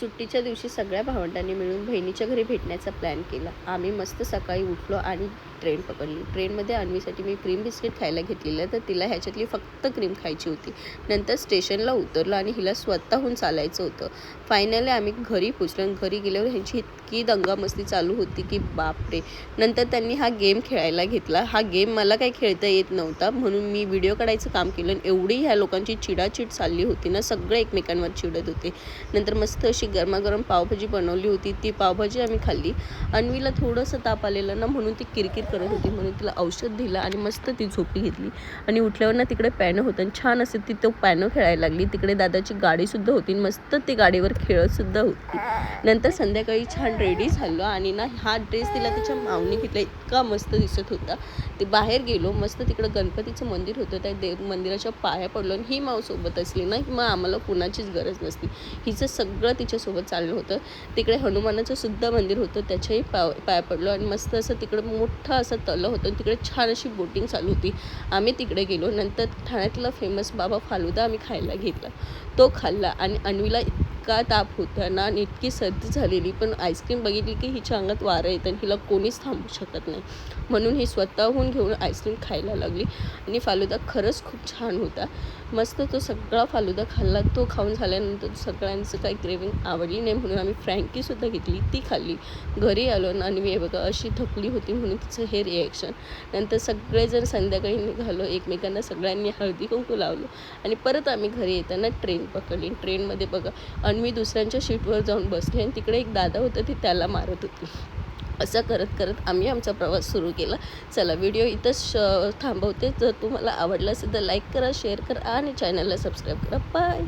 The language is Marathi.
सुट्टीच्या दिवशी सगळ्या भावंडांनी मिळून बहिणीच्या घरी भेटण्याचा प्लॅन केला. आम्ही मस्त सकाळी उठलो आणि ट्रेन पकडली. ट्रेनमध्ये अन्वीसाठी मी क्रीम बिस्किट खायला घेतलेलं, तर तिला ह्याच्यातली फक्त क्रीम खायची होती. नंतर स्टेशनला उतरलो आणि हिला स्वतःहून चालायचं होतं. फायनली आम्ही घरी पोचलो आणि घरी गेल्यावर ह्यांची इतकी दंगामस्ती चालू होती की बापरे. नंतर त्यांनी हा गेम खेळायला घेतला. हा गेम मला काही खेळता येत नव्हता, म्हणून मी व्हिडिओ काढायचं काम केलं. आणि एवढी ह्या लोकांची चिडाचिड चालली होती ना, सगळे एकमेकांवर चिडत होते. नंतर मस्त अशी गरमागरम पावभाजी बनवली होती. ती पावभाजी आम्ही खाल्ली. अन्वीला थोडंसं ताप आलेलं ना, म्हणून ती किरकिर करत होती, म्हणून तिला औषध दिलं आणि मस्त ती झोपी घेतली. आणि उठल्यावर ना तिकडे पॅनो होतं आणि छान असे ती तो पॅनो खेळायला लागली. तिकडे दादाची गाडीसुद्धा होती, मस्त ती गाडीवर खेळतसुद्धा होती. नंतर संध्याकाळी छान रेडी झालो आणि ना हा ड्रेस तिला तिच्या मावनी घेतला, इतका मस्त दिसत होता. ते बाहेर गेलो, मस्त तिकडं गणपतीचं मंदिर होतं, त्या मंदिराच्या पाया पडलो. आणि ही माव सोबत असली ना, मग आम्हाला कुणाचीच गरज नसती. हिचं सगळं तिच्यासोबत चाललं होतं. तिकडे हनुमानाचं सुद्धा मंदिर होतं, त्याच्याही पाया पडलो. आणि मस्त असं तिकडं मोठं असं तलाव होतं, तिकडे छान अशी बोटिंग चालू होती. आम्ही तिकडे गेलो. नंतर ठाण्यातला फेमस बाबा फालुदा आम्ही खायला घेतला, तो खाल्ला. आणि अन्वीला इतका ताप होता ना आणि इतकी सर्दी झालेली, पण आईस्क्रीम बघितली की हिच्या अंगात वारं येतं आणि हिला कोणीच थांबू शकत नाही, म्हणून ही स्वतःहून घेऊन आईस्क्रीम खायला लागली. आणि फालुदा खरंच खूप छान होता. मस्त तो सगळा फालुदा खाल्ला. तो खाऊन झाल्यानंतर सगळ्यांचं काही क्रेविंग आवडली नाही, म्हणून आम्ही फ्रँकीसुद्धा घेतली, ती खाल्ली. घरी आलो आणि अन्वी बघा अशी थकली होती, म्हणून तिचं हे रिॲक्शन. नंतर सगळेजण संध्याकाळी निघालो, एकमेकांना सगळ्यांनी हळदी कुंकू लावलो. आणि परत आम्ही घरी येताना ट्रेन पकडली. ट्रेनमध्ये बघा अन्वी दुसऱ्यांच्या सीटवर जाऊन बसली आणि तिकडे एक दादा होतं, ते त्याला मारत होती. असं करत करत आम्ही आमचा प्रवास सुरू केला. चला, व्हिडिओ इथंच थांबवते. जर तुम्हाला आवडला असेल तर लाईक करा, शेअर करा आणि चॅनलला सबस्क्राईब करा. बाय.